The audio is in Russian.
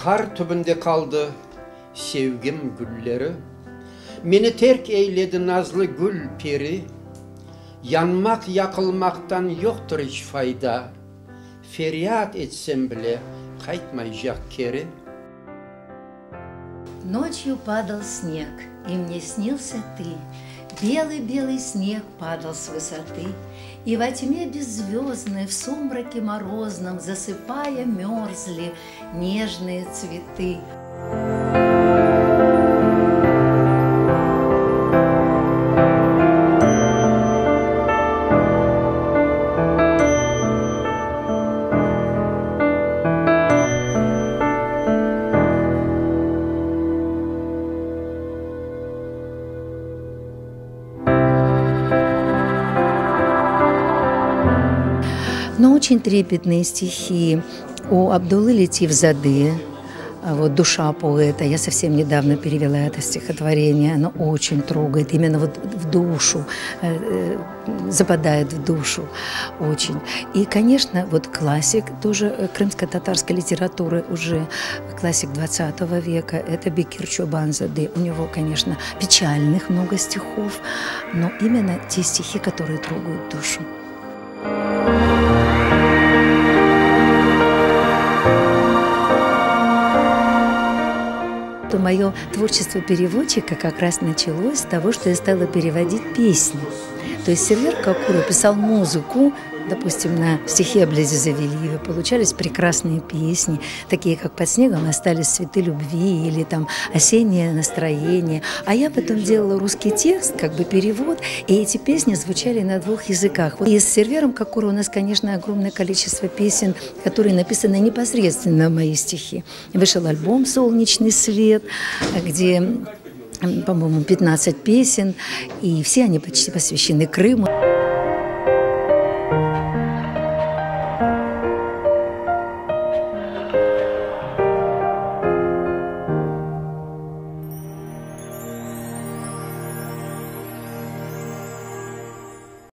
Kar tübünde kaldı sevgim gülleri. Meni terk eyledi nazlı gül peri. Yanmak yakılmaktan yoktur hiç fayda. Feryat etsem bile kaytmayacak keri. Ночью падал снег, и мне снился ты. Белый-белый снег падал с высоты, и во тьме беззвездной, в сумраке морозном, засыпая, мерзли нежные цветы. Но очень трепетные стихи у Абдуллы Летифзады, вот «Душа поэта». Я совсем недавно перевела это стихотворение. Оно очень трогает, именно вот в душу, западает в душу очень. И, конечно, вот классик тоже крымско-татарской литературы, уже классик 20 века, это Бекир Чобанзаде. У него, конечно, печальных много стихов, но именно те стихи, которые трогают душу. Мое творчество переводчика как раз началось с того, что я стала переводить песни. То есть Сервер Кокура писал музыку, допустим, на стихи Аблязиза Велиева. Получались прекрасные песни, такие как «Под снегом остались цветы любви» или там «Осеннее настроение». А я потом делала русский текст, как бы перевод, и эти песни звучали на двух языках. И с Сервером Кокура у нас, конечно, огромное количество песен, которые написаны непосредственно в мои стихи. Вышел альбом «Солнечный свет», где, по-моему, 15 песен, и все они почти посвящены Крыму.